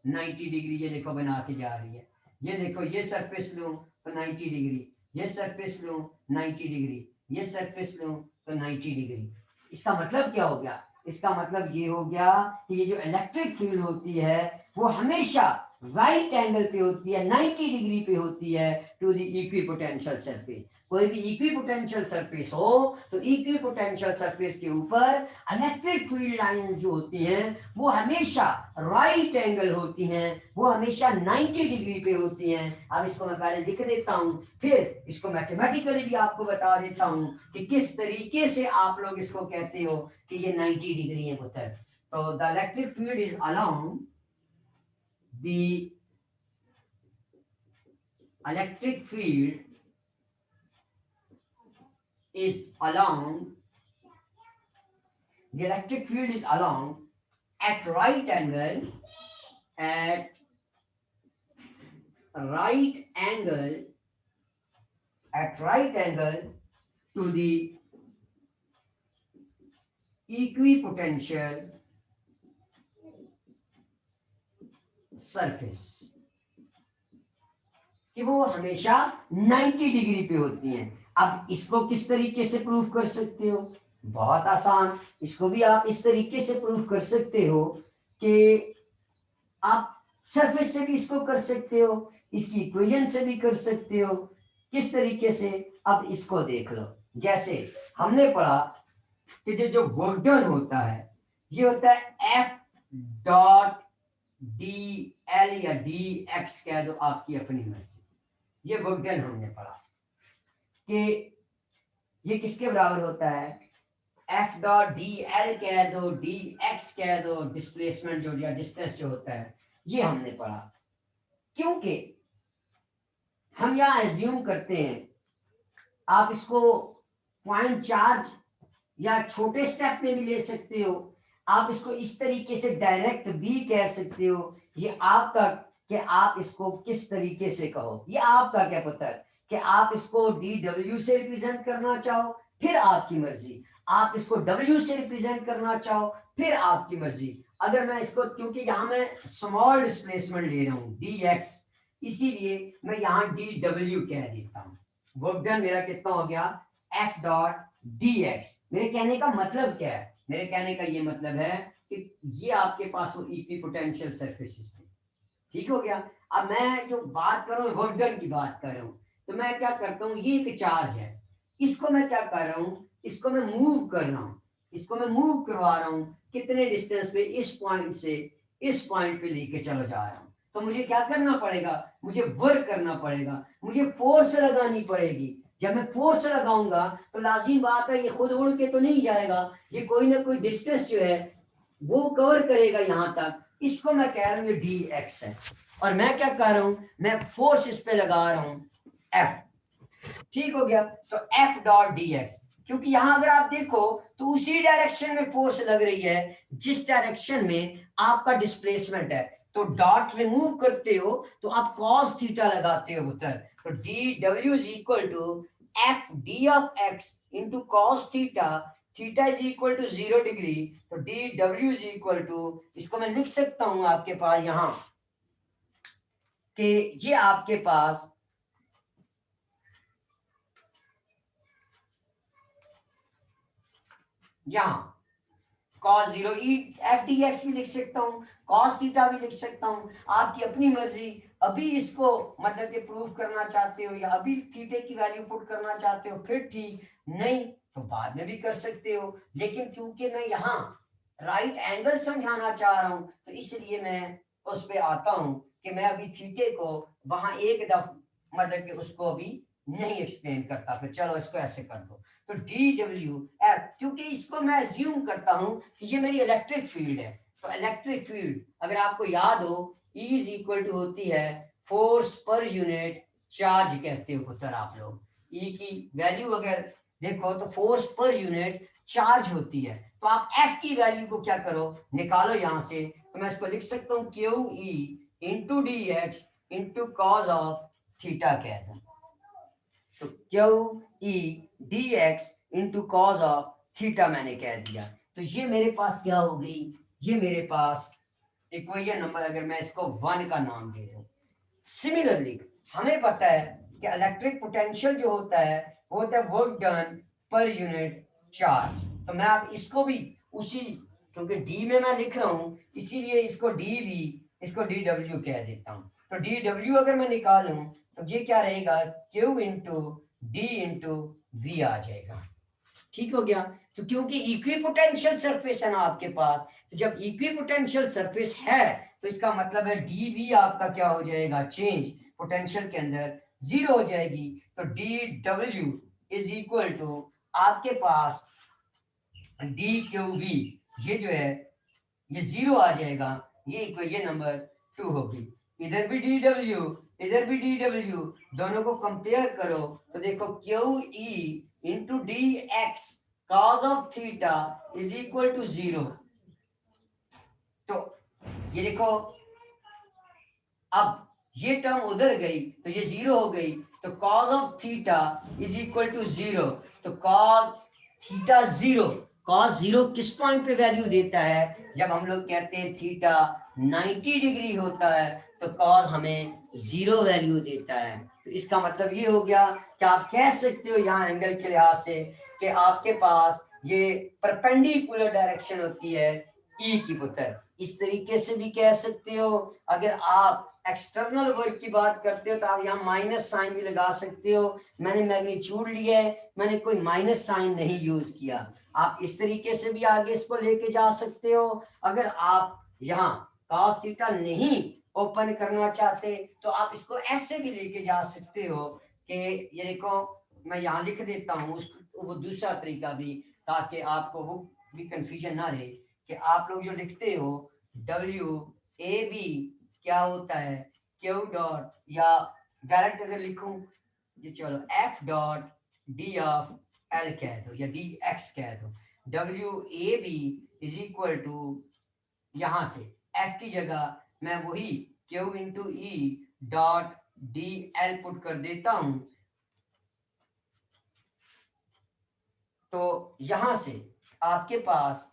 [SPEAKER 1] 90 डिग्री, ये देखो बना के जा रही है। ये देखो ये सरफेस लूं तो 90 डिग्री, ये सरफेस लूं 90 डिग्री, ये सरफेस लूं तो 90 डिग्री। इसका मतलब क्या हो गया, इसका मतलब ये हो गया कि ये जो इलेक्ट्रिक फील्ड होती है वो हमेशा राइट एंगल पे होती है, 90 डिग्री पे होती है टू द इक्विपोटेंशियल सरफेस। कोई भी इक्विपोटेंशियल सरफेस हो तो इक्विपोटेंशियल सरफेस के ऊपर इलेक्ट्रिक फील्ड लाइन जो होती हैं वो हमेशा राइट एंगल होती हैं, वो हमेशा 90 डिग्री पे होती हैं। अब इसको मैं पहले लिख देता हूं, फिर इसको मैथमेटिकली भी आपको बता देता हूं कि किस तरीके से आप लोग इसको कहते हो कि ये 90 डिग्री है पुत्र। तो the electric field is along the electric field is along, the electric field is along at right angle, at right angle, at right angle to the equipotential surface, कि वो हमेशा 90 डिग्री पे होती हैं। अब इसको किस तरीके से प्रूव कर सकते हो? बहुत आसान, इसको भी आप इस तरीके से प्रूव कर सकते हो कि आप सरफेस से भी इसको कर सकते हो, इसकी इक्वेशन से भी कर सकते हो। किस तरीके से? अब इसको देख लो। जैसे हमने पढ़ा कि जो वर्क डन होता है ये होता है एफ डॉट डी एल या डी एक्स कह दो, आपकी अपनी मर्जी। ये वर्क डन हमने पढ़ा कि ये किसके बराबर होता है? एफ डॉट डी एल कह दो, डी एक्स कह दो, डिस्प्लेसमेंट जो या डिस्टेंस जो होता है, ये हमने पढ़ा। क्योंकि हम यहां एज्यूम करते हैं, आप इसको पॉइंट चार्ज या छोटे स्टेप में भी ले सकते हो, आप इसको इस तरीके से डायरेक्ट भी कह सकते हो। ये आप तक कि आप इसको किस तरीके से कहो, ये आपका क्या पता है कि आप इसको डी डब्ल्यू से रिप्रेजेंट करना चाहो, फिर आपकी मर्जी। आप इसको डब्ल्यू से रिप्रेजेंट करना चाहो, फिर आपकी मर्जी। अगर मैं इसको, क्योंकि यहाँ मैं स्मॉल डिस्प्लेसमेंट ले रहा हूँ डी एक्स, इसीलिए मैं यहाँ डी डब्ल्यू कह देता हूँ। वर्क डन मेरा कितना हो गया? F dot D x. मेरे कहने का मतलब क्या है? मेरे कहने का ये मतलब है कि ये आपके पास वो इक्विपोटेंशियल सरफेसेस थे। ठीक हो गया? अब मैं जो बात कर रहा हूँ वर्क डन की बात कर रहा हूँ, तो मैं क्या करता हूँ, ये एक चार्ज है, इसको मैं क्या कर रहा हूँ, इसको मैं मूव कर रहा हूँ, इसको मैं मूव करवा रहा हूँ कितने डिस्टेंस पे, इस पॉइंट से इस पॉइंट पे लेके चलो जा रहा हूँ। तो मुझे क्या करना पड़ेगा? मुझे वर्क करना पड़ेगा, मुझे फोर्स लगानी पड़ेगी। जब मैं फोर्स लगाऊंगा तो लाजिम बात है ये खुद उड़ के तो नहीं जाएगा, ये कोई ना कोई डिस्टेंस जो है वो कवर करेगा यहाँ तक। इसको मैं कह रहा हूँ डी एक्स है, और मैं क्या कर रहा हूँ, मैं फोर्स इस पे लगा रहा हूँ एफ। ठीक हो गया? तो एफ डॉट डी एक्स, क्योंकि यहां अगर आप देखो तो उसी डायरेक्शन में फोर्स लग रही है जिस डायरेक्शन में आपका डिस्प्लेसमेंट है। तो डॉट रिमूव करते हो तो आप cos थीटा लगाते हो उधर। तो D W is equal to F D of X into cos theta, theta is equal to 0 degree. तो D W is equal to, इसको मैं लिख सकता हूं आपके पास यहां कि ये आपके पास यहां cos 0 E F D x भी लिख सकता हूँ, cos थीटा भी लिख सकता हूँ, आपकी अपनी मर्जी। अभी इसको मतलब कि प्रूव करना चाहते हो या अभी थीटे की वैल्यू पुट करना चाहते हो फिर ठीक, नहीं तो बाद में भी कर सकते हो। लेकिन क्योंकि मैं यहाँ राइट एंगल समझाना चाह रहा हूँ तो इसलिए मैं उस पर आता हूँ कि मैं अभी थीटे को वहां एक दफ मतलब कि उसको अभी नहीं एक्सप्लेन करता। फिर चलो इसको ऐसे कर दो। तो डी डब्ल्यू एफ, क्योंकि इसको मैं अज्यूम करता हूं कि ये मेरी इलेक्ट्रिक फील्ड है। तो इलेक्ट्रिक फील्ड अगर आपको याद हो E इज इक्वल टू होती है फोर्स पर यूनिट चार्ज कहते हो पुत्र आप लोग। E की वैल्यू अगर देखो तो फोर्स पर यूनिट चार्ज होती है। तो आप F की वैल्यू को क्या करो, निकालो यहां से। तो मैं इसको लिख सकता हूँ Q E into d x into cos of theta कह दूं। तो Q E D x into cos of theta मैंने कह दिया। तो ये मेरे पास क्या हो गई, ये मेरे पास इक्वेशन नंबर, अगर मैं इसको 1 का नाम दे दूं। सिमिलरली हमें पता है कि इलेक्ट्रिक पोटेंशियल जो होता है वो होता है work done per unit charge. तो मैं आप इसको भी उसी, क्योंकि डी में मैं लिख रहा हूं इसीलिए इसको डी वी, इसको डी डब्ल्यू कह देता हूं। तो डी डब्ल्यू अगर मैं निकालूं तो ये क्या रहेगा, Q into D into V आ जाएगा। ठीक हो गया? तो क्योंकि इक्विपोटेंशियल सरफेस है ना आपके पास, तो जब इक्विपोटेंशियल सरफेस है तो इसका मतलब है डी वी आपका क्या हो जाएगा, चेंज पोटेंशियल के अंदर 0 हो जाएगी। तो D W is equal to आपके पास डी क्यू वी, ये जो है ये 0 आ जाएगा। ये इक्वेशन नंबर 2 होगी। इधर भी डी डब्ल्यू, इधर भी डी डब्ल्यू, दोनों को कंपेयर करो तो देखो Q E into d x cos of theta is equal to 0। तो ये देखो, अब ये टर्म उधर गई तो ये 0 हो गई, तो cos of theta is equal to 0। तो कॉज थीटा 0, कॉस 0 किस पॉइंट पे वैल्यू देता है? जब हम लोग कहते हैं थीटा 90 डिग्री होता है तो कॉस हमें 0 वैल्यू देता है। तो इसका मतलब ये हो गया कि आप कह सकते हो यहाँ एंगल के लिहाज से कि आपके पास ये परपेंडिकुलर डायरेक्शन होती है ई की पुत्र। इस तरीके से भी कह सकते हो। अगर आप एक्सटर्नल वर्क की बात करते हो तो आप यहाँ माइनस साइन भी लगा सकते हो। मैंने मैग्नीट्यूड लिया है, मैंने कोई माइनस साइन नहीं यूज किया। आप इस तरीके से भी आगे इसको लेके जा सकते हो। अगर आप यहाँ cos थीटा नहीं ओपन करना चाहते तो आप इसको ऐसे भी लेके जा सकते हो कि ये देखो, मैं यहाँ लिख देता हूँ वो दूसरा तरीका भी, ताकि आपको वो भी कंफ्यूजन ना रहे कि आप लोग जो लिखते हो WAB क्या होता है, Q डॉट, या डायरेक्ट अगर लिखूं ये चलो F dot D of L कह दो या DX कह दो। WAB इज इक्वल टू, यहां से F की जगह मैं वही Q into E dot DL put कर देता हूं। तो यहां से आपके पास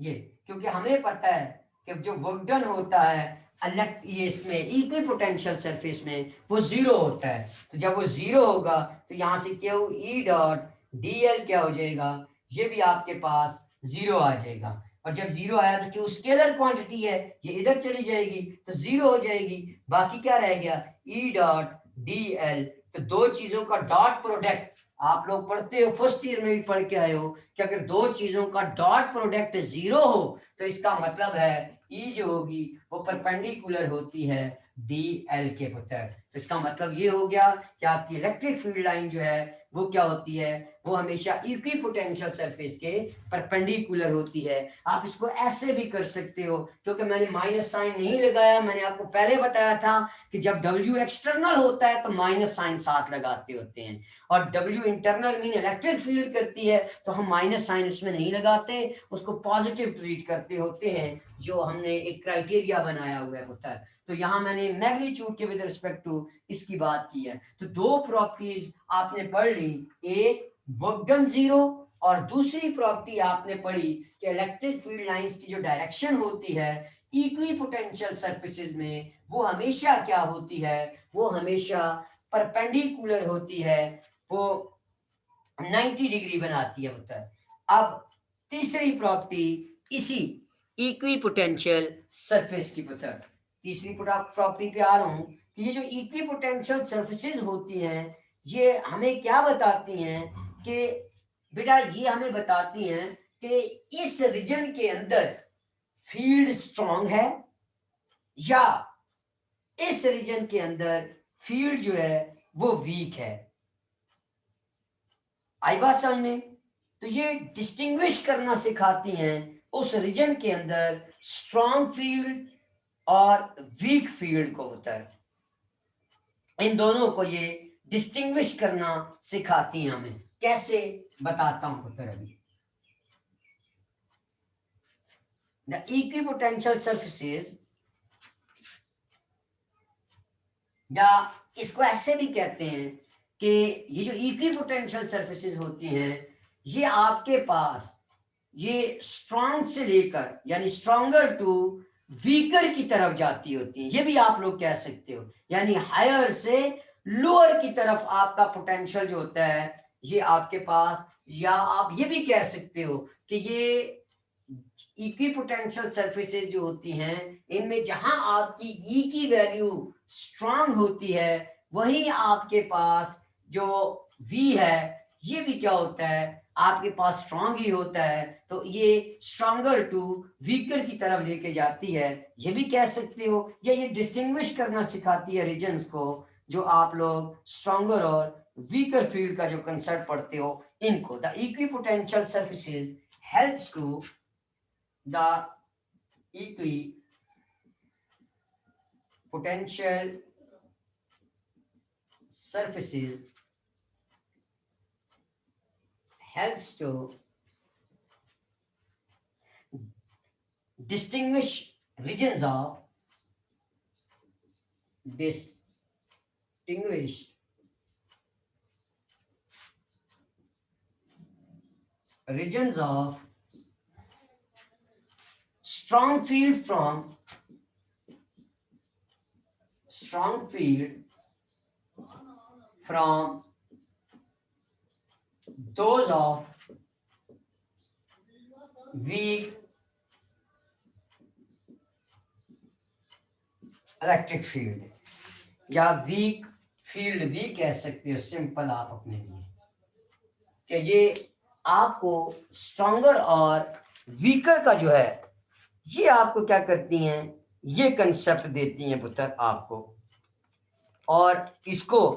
[SPEAKER 1] ये, क्योंकि हमें पता है कि जो वर्क डन होता है अलग ये इसमें इक्वी पोटेंशियल सरफेस में वो 0 होता है। तो जब वो 0 होगा तो यहाँ से Q E dot D L क्या हो जाएगा, ये भी आपके पास 0 आ जाएगा। और जब 0 आया तो क्यों स्केलर क्वांटिटी है, ये इधर चली जाएगी तो 0 हो जाएगी। बाकी क्या रह गया, ई डॉट डी एल। तो दो चीजों का डॉट प्रोडक्ट, आप लोग पढ़ते हो फर्स्ट ईयर में भी पढ़ के आए हो कि अगर दो चीजों का डॉट प्रोडक्ट 0 हो तो इसका मतलब है ई जो होगी वो परपेंडिकुलर होती है डी एल के पुत्र। तो इसका मतलब ये हो गया कि आपकी इलेक्ट्रिक फील्ड लाइन जो है वो क्या होती है, वो हमेशा इक्वी पोटेंशियल सरफेस के परपेंडिकुलर होती है। आप इसको ऐसे भी कर सकते हो, क्योंकि मैंने माइनस साइन नहीं लगाया। मैंने आपको पहले बताया था कि जब W एक्सटर्नल होता है तो माइनस साइन साथ लगाते होते हैं, और W internal mean electric field करती है तो हम माइनस साइन उसमें नहीं लगाते, उसको पॉजिटिव ट्रीट करते होते हैं, जो हमने एक क्राइटेरिया बनाया हुआ है पुत्र। तो यहाँ मैंने मैग्नीट्यूड के विद रिस्पेक्ट टू इसकी बात की है। तो दो प्रॉपर्टीज आपने पढ़ ली, एक वर्क डन 0 और दूसरी प्रॉपर्टी आपने पढ़ी कि इलेक्ट्रिक फील्ड लाइंस की जो डायरेक्शन होती है इक्वी पोटेंशियल सरफेसेस में वो हमेशा क्या होती है, वो हमेशा परपेंडिकुलर होती है, वो 90 डिग्री बनाती है पुत्र। अब तीसरी प्रॉपर्टी इसी इक्वी पोटेंशियल सरफेस की पुत्र, तीसरी प्रॉपर्टी पे आ रहा हूं कि ये जो इक्वी पोटेंशियल सरफेसेस होती हैं ये हमें क्या बताती हैं कि बेटा, ये हमें बताती हैं कि इस रीजन के अंदर फील्ड स्ट्रांग है या इस रीजन के अंदर फील्ड जो है वो वीक है। आई बात समझ में? तो ये डिस्टिंग्विश करना सिखाती हैं उस रीजन के अंदर स्ट्रांग फील्ड और वीक फील्ड को होता है, इन दोनों को ये डिस्टिंग्विश करना सिखाती हैं हमें। कैसे बताता हूं पुत्र अभी। द इक्विपोटेंशियल सरफेसेस, या इसको ऐसे भी कहते हैं कि ये जो इक्विपोटेंशियल सरफेसेस होती हैं ये आपके पास ये स्ट्रॉन्ग से लेकर यानी स्ट्रॉन्गर टू वीकर की तरफ जाती होती हैं। ये भी आप लोग कह सकते हो, यानी हायर से लोअर की तरफ आपका पोटेंशियल जो होता है ये आपके पास, या आप ये भी कह सकते हो कि ये इक्विपोटेंशियल सरफेसेस जो होती हैं इनमें जहां आपकी ई की वैल्यू स्ट्रांग होती है वहीं आपके पास जो वी है ये भी क्या होता है, आपके पास स्ट्रांग ही होता है। तो ये स्ट्रांगर टू वीकर की तरफ लेके जाती है, ये भी कह सकते हो। या ये डिस्टिंग्विश करना सिखाती है रीजन्स को, जो आप लोग स्ट्रांगर और वीकर फील्ड का जो कंसेप्ट पढ़ते हो इनको। The equipotential surfaces helps to the equipotential surfaces helps to distinguish regions of strong field from those of weak electric field, या वीक फील्ड भी कह सकते हो सिंपल आप अपने लिए, कि ये आपको स्ट्रॉन्गर और वीकर का जो है ये आपको क्या करती हैं, ये कंसेप्ट देती हैं पुत्र आपको। और इसको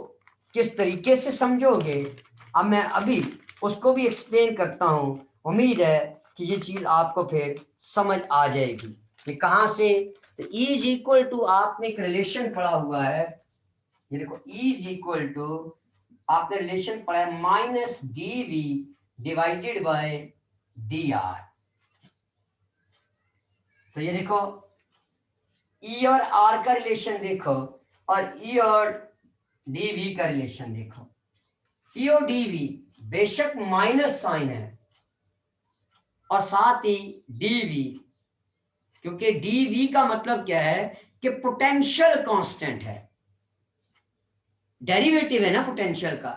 [SPEAKER 1] किस तरीके से समझोगे अब मैं अभी उसको भी एक्सप्लेन करता हूं। उम्मीद है कि ये चीज आपको फिर समझ आ जाएगी कि कहां से। तो E इज इक्वल टू, आपने एक रिलेशन पढ़ा हुआ है, ये देखो E इज इक्वल टू, आपने रिलेशन पढ़ा है minus dV divided by dr। तो ये देखो E और R का रिलेशन देखो और E और dV का रिलेशन देखो। E और dV बेशक माइनस साइन है और साथ ही dV, क्योंकि dV का मतलब क्या है कि पोटेंशियल कांस्टेंट है, डेरिवेटिव है ना पोटेंशियल का,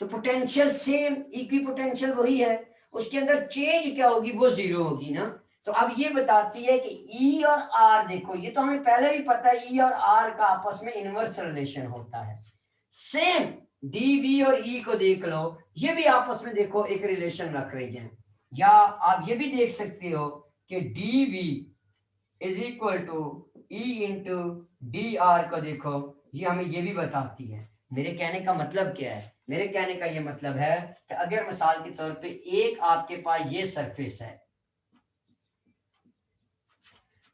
[SPEAKER 1] तो पोटेंशियल सेम, इक्वी पोटेंशियल वही है, उसके अंदर चेंज क्या होगी, वो जीरो होगी ना। तो अब ये बताती है कि E और R देखो, ये तो हमें पहले ही पता है E और R का आपस में इनवर्स रिलेशन होता है। सेम dV और E को देख लो, ये भी आपस में देखो एक रिलेशन रख रही हैं। या आप ये भी देख सकते हो कि dV is equal to E into dr को देखो, ये हमें ये भी बताती है। मेरे कहने का मतलब क्या है, मेरे कहने का ये मतलब है कि अगर मिसाल के तौर पे एक आपके पास ये सरफेस है,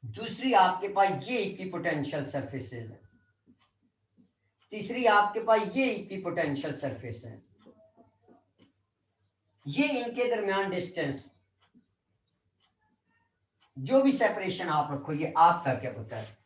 [SPEAKER 1] दूसरी आपके पास ये इक्विपोटेंशियल सरफेसेस है, तीसरी आपके पास ये इक्विपोटेंशियल सरफेस है, ये इनके दरमियान डिस्टेंस, जो भी सेपरेशन आप रखो ये आपका क्या होता है।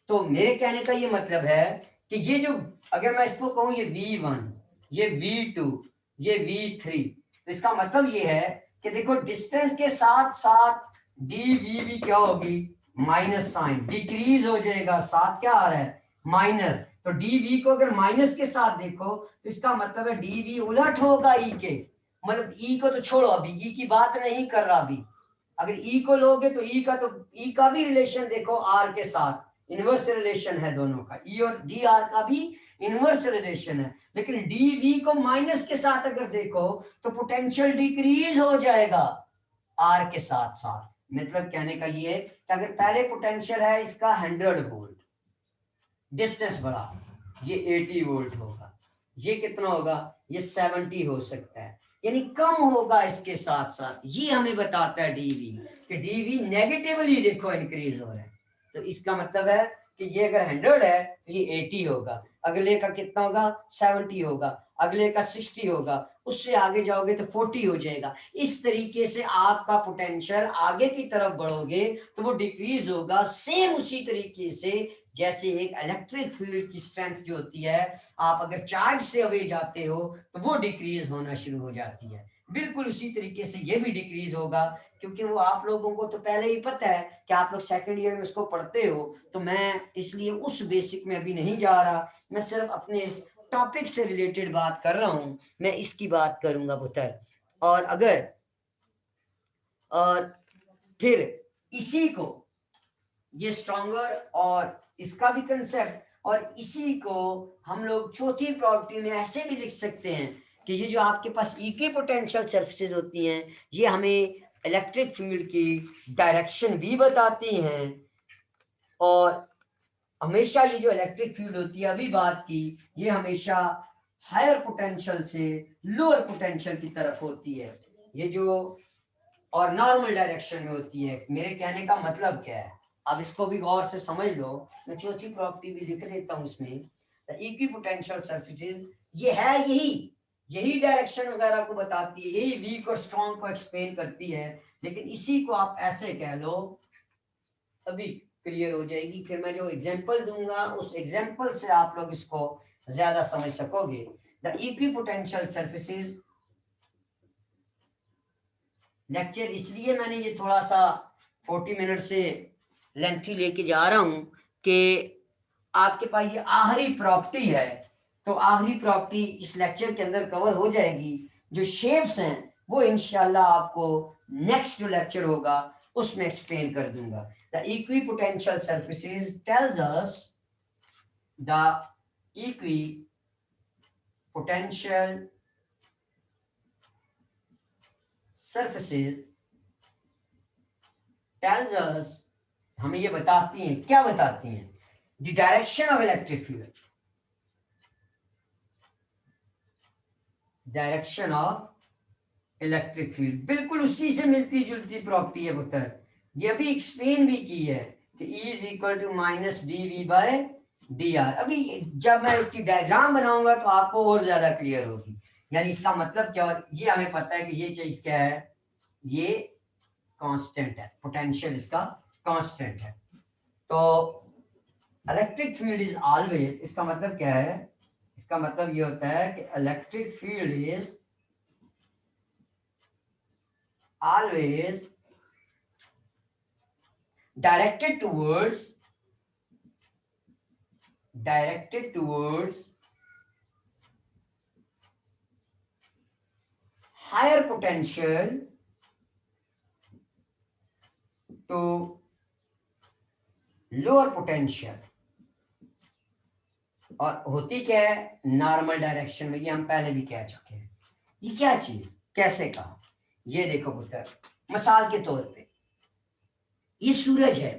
[SPEAKER 1] तो मेरे कहने का ये मतलब है कि ये जो, अगर मैं इसको कहूं ये V1, ये V2, ये V3, तो इसका मतलब ये है कि देखो डिस्टेंस के साथ साथ dV भी क्या होगी, माइनस साइन, डिक्रीज हो जाएगा, साथ क्या आ रहा है, माइनस। तो dV को अगर माइनस के साथ देखो तो इसका मतलब है dV उलट होगा E के, मतलब E को तो छोड़ो, अभी E की बात नहीं कर रहा अभी। अगर E को लोगे तो E का भी रिलेशन देखो R के साथ, इनवर्स रिलेशन है दोनों का, E और dr का भी इनवर्स रिलेशन है। लेकिन dV को माइनस के साथ अगर देखो तो पोटेंशियल डिक्रीज हो जाएगा R के साथ साथ। मतलब कहने का ये है कि अगर पहले पोटेंशियल है इसका 100 वोल्ट, डिस्टेंस बढ़ा, ये 80 वोल्ट होगा, ये कितना होगा, ये 70 हो सकता है, यानी कम होगा इसके साथ साथ। ये हमें बताता है dV कि dV नेगेटिवली देखो इंक्रीज हो रहा है। तो इसका मतलब है कि ये अगर 100 है तो ये 80 होगा, अगले का कितना होगा, 70 होगा, अगले का 60 होगा, उससे आगे जाओगे तो 40 हो जाएगा। इस तरीके से आपका पोटेंशियल आगे की तरफ बढ़ोगे तो वो डिक्रीज होगा, सेम उसी तरीके से जैसे एक इलेक्ट्रिक फील्ड की स्ट्रेंथ जो होती है, आप अगर चार्ज से अवे जाते हो तो वो डिक्रीज होना शुरू हो जाती है। बिल्कुल उसी तरीके से ये भी डिक्रीज होगा, क्योंकि वो आप लोगों को तो पहले ही पता है कि आप लोग सेकंड ईयर में उसको पढ़ते हो, तो मैं इसलिए उस बेसिक में अभी नहीं जा रहा, मैं सिर्फ अपने इस टॉपिक से रिलेटेड बात कर रहा हूं, मैं इसकी बात करूंगा पुत्र। और अगर और फिर इसी को, ये स्ट्रॉन्गर और इसका भी कंसेप्ट, और इसी को हम लोग चौथी प्रॉपर्टी में ऐसे भी लिख सकते हैं कि ये जो आपके पास इक्विपोटेंशियल सरफेसेस होती हैं, ये हमें इलेक्ट्रिक फील्ड की डायरेक्शन भी बताती हैं, और हमेशा ये जो इलेक्ट्रिक फील्ड होती है अभी बात की, ये हमेशा हायर पोटेंशियल से लोअर पोटेंशियल की तरफ होती है, ये जो और नॉर्मल डायरेक्शन में होती है। मेरे कहने का मतलब क्या है, अब इसको भी गौर से समझ लो, मैं चौथी प्रॉपर्टी भी लिख देता हूं इसमें। इक्विपोटेंशियल सरफेसेस ये है यही, यही डायरेक्शन वगैरह को बताती है, यही वीक और स्ट्रॉन्ग को एक्सप्लेन करती है। लेकिन इसी को आप ऐसे कह लो, अभी क्लियर हो जाएगी। फिर मैं जो एग्जांपल दूंगा उस एग्जांपल से आप लोग इसको ज्यादा समझ सकोगे। द इक्विपोटेंशियल सरफेसेस, लेक्चर इसलिए मैंने ये थोड़ा सा 40 मिनट से लेंथी लेके जा रहा हूं कि आपके पास ये आखिरी प्रॉपर्टी है, तो आखिरी प्रॉपर्टी इस लेक्चर के अंदर कवर हो जाएगी। जो शेप्स हैं वो इंशाल्लाह आपको नेक्स्ट जो लेक्चर होगा उसमें एक्सप्लेन कर दूंगा। The equipotential surfaces tells us the equipotential surfaces tells us, हमें ये बताती हैं, क्या बताती हैं? The direction of electric field, direction of electric field बिल्कुल उसी से मिलती जुलती प्रॉपर्टी है पुत्र। ये अभी एक्सप्लेन भी की है कि E is equal to minus d V by d r. अभी जब मैं इसकी डायग्राम बनाऊंगा तो आपको और ज्यादा क्लियर होगी। यानी इसका मतलब क्या है, ये हमें पता है कि ये चीज क्या है, ये कांस्टेंट है, पोटेंशियल इसका कांस्टेंट है। तो इलेक्ट्रिक फील्ड इज ऑलवेज, इसका मतलब क्या है, इसका मतलब ये होता है कि electric field is always directed towards higher potential to lower potential। और होती क्या है, नॉर्मल डायरेक्शन में। ये हम पहले भी कह चुके हैं। ये क्या चीज, कैसे कहा, ये देखो पुत्र, मिसाल के तौर पे ये सूरज है,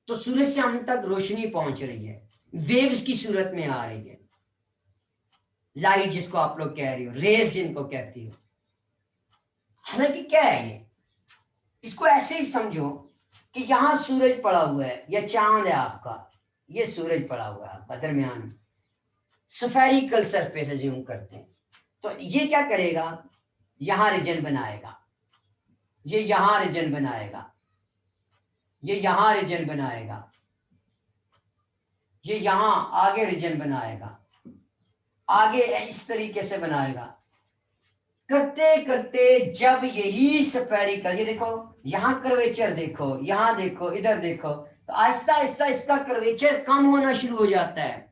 [SPEAKER 1] तो सूरज से हम तक रोशनी पहुंच रही है, वेव्स की सूरत में आ रही है, लाइट जिसको आप लोग कह रही हो, रेज जिनको कहती हो। हालांकि क्या है ये, इसको ऐसे ही समझो कि यहां सूरज पड़ा हुआ है या चांद है आपका, ये सूरज पड़ा हुआ है आपका दरमियान में, स्फेरिकल सरफेस अज्यूम करते हैं। तो ये क्या करेगा, यहां रीजन बनाएगा, ये यहां रीजन बनाएगा, ये यहां रीजन बनाएगा, ये यहां आगे रीजन बनाएगा, आगे इस तरीके से बनाएगा। करते करते जब यही स्फेरिकल, ये देखो यहां कर्वेचर देखो, यहां देखो, इधर देखो, तो आहिस्ता आहिस्ता इसका कर्वेचर कम होना शुरू हो जाता है।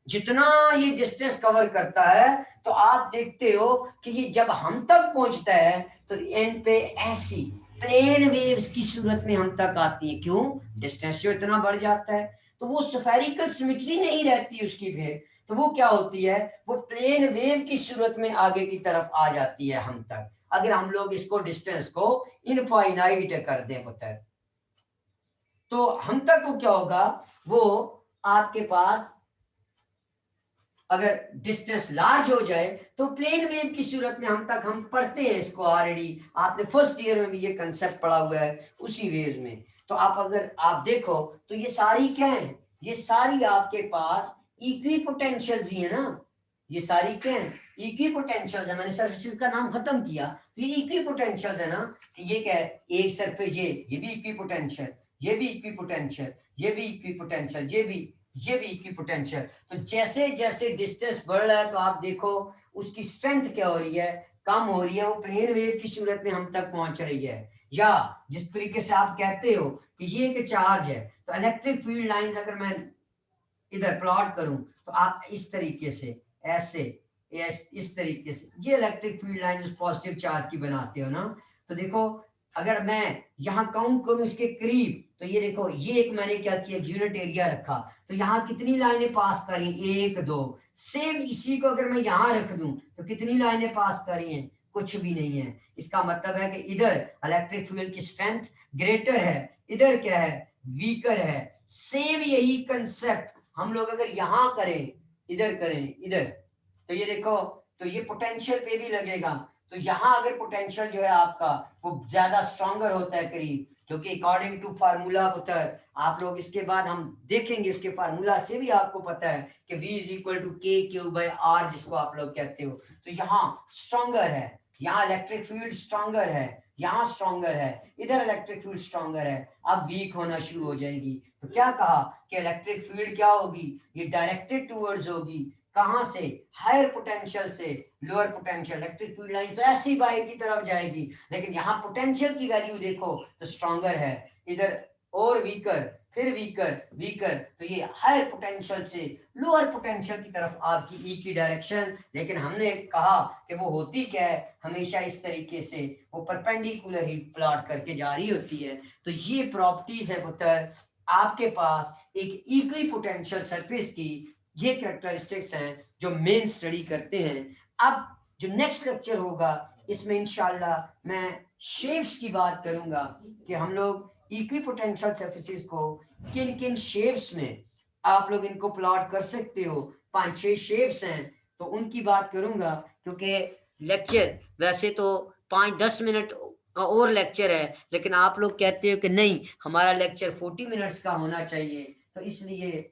[SPEAKER 1] जितना ये डिस्टेंस कवर करता है, तो आप देखते हो कि ये जब हम तक पहुंचता है तो एंड पे ऐसी प्लेन वेव्स की सूरत में हम तक आती है। क्यों, डिस्टेंस जो इतना बढ़ जाता है, तो वो स्फेरिकल सिमेट्री नहीं रहती उसकी फिर, तो वो क्या होती है, वो प्लेन वेव की सूरत में आगे की तरफ आ जाती है हम तक, अगर हम लोग इसको डिस्टेंस को इनफाइनाइट कर दें पुत्र। तो हम तक वो क्या होगा, वो आपके पास अगर डिस्टेंस लार्ज हो जाए तो प्लेन वेव की सूरत में हम तक हम पढ़ते हैं इसको, ऑलरेडी आपने फर्स्ट ईयर में भी ये कंसेप्ट पढ़ा हुआ है उसी वेव में। तो आप अगर आप देखो तो ये सारी क्या है, ये सारी आपके पास इक्विपोटेंशियल्स ही है ना, ये सारी क्या है, इक्विपोटेंशियल्स है। मैंने सरफेसेस का नाम खत्म किया, तो ये इक्विपोटेंशियल्स है ना, कि ये क्या है, एक सरफेस, ये भी इक्विपोटेंशियल, ये भी इक्विपोटेंशियल, ये भी इक्विपोटेंशियल, ये भी इक्विपोटेंशियल। तो जैसे जैसे डिस्टेंस बढ़ रहा है तो आप देखो उसकी स्ट्रेंथ क्या हो रही है, कम हो रही है, वो प्लेन वेव की सूरत में हम तक पहुंच रही है। या जिस तरीके से आप कहते हो कि ये एक चार्ज है, तो इलेक्ट्रिक फील्ड लाइंस अगर मैं इधर प्लॉट करूं तो आप इस तरीके से, ऐसे इस तरीके से ये इलेक्ट्रिक फील्ड लाइन उस पॉजिटिव चार्ज की बनाते हो ना। तो देखो अगर मैं यहाँ काउंट करूं इसके करीब, तो ये देखो ये एक मैंने क्या किया, यूनिट एरिया रखा, तो यहाँ कितनी लाइनें पास करी, एक दो। सेम इसी को अगर मैं यहाँ रख दूं तो कितनी लाइनें पास करी हैं, कुछ भी नहीं है। इसका मतलब है कि इधर इलेक्ट्रिक फील्ड की स्ट्रेंथ ग्रेटर है, इधर क्या है, वीकर है। सेम यही कंसेप्ट हम लोग अगर यहाँ करें, इधर करें, इधर, तो ये देखो, तो ये पोटेंशियल पे भी लगेगा। तो यहाँ अगर पोटेंशियल जो है आपका वो ज्यादा स्ट्रॉन्गर होता है करीब, क्योंकि अकॉर्डिंग टू फार्मूला पुत्र आप लोग इसके बाद हम देखेंगे, इसके फार्मूला से भी आपको पता है कि v इज इक्वल टू के क्यू बाई आर, जिसको आप लोग कहते हो। तो यहाँ स्ट्रॉन्गर है, यहाँ इलेक्ट्रिक फील्ड स्ट्रॉन्गर है, यहाँ स्ट्रॉन्गर है, इधर इलेक्ट्रिक फील्ड स्ट्रॉन्गर है, अब वीक होना शुरू हो जाएगी। तो क्या कहा कि इलेक्ट्रिक फील्ड क्या होगी, ये डायरेक्टेड टूवर्ड्स होगी, कहां से, हायर पोटेंशियल से lower potential. Electric field line तो ऐसी बाहर की तरफ जाएगी, लेकिन यहाँ पोटेंशियल की वैल्यू देखो तो स्ट्रॉन्गर है, इधर और वीकर, फिर वीकर वीकर, तो ये हायर पोटेंशियल से लोअर पोटेंशियल की तरफ आपकी ई की डायरेक्शन। लेकिन हमने कहा कि वो होती क्या है, हमेशा इस तरीके से वो परपेंडिकुलर ही प्लॉट करके जा रही होती है। तो ये प्रॉपर्टीज है पुत्र आपके पास एक इक्वी पोटेंशियल सरफेस की, ये कैरेक्टरिस्टिक्स हैं जो मेन स्टडी करते हैं। अब जो नेक्स्ट लेक्चर होगा इसमें इंशाल्लाह मैं शेप्स की बात करूंगा कि हम लोग इक्विपोटेंशियल सरफेसेस को किन किन शेप्स में आप लोग इनको प्लॉट कर सकते हो। 5-6 शेप्स हैं, तो उनकी बात करूंगा, क्योंकि लेक्चर वैसे तो 5-10 मिनट का और लेक्चर है, लेकिन आप लोग कहते हो कि नहीं हमारा लेक्चर 40 मिनट्स का होना चाहिए, तो इसलिए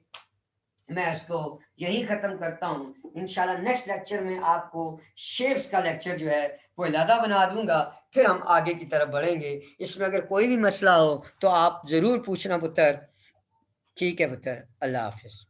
[SPEAKER 1] मैं इसको यही खत्म करता हूँ। इंशाल्लाह नेक्स्ट लेक्चर में आपको शेप्स का लेक्चर जो है वो अलहदा बना दूंगा, फिर हम आगे की तरफ बढ़ेंगे। इसमें अगर कोई भी मसला हो तो आप जरूर पूछना पुत्र। ठीक है पुत्र, अल्लाह हाफिज।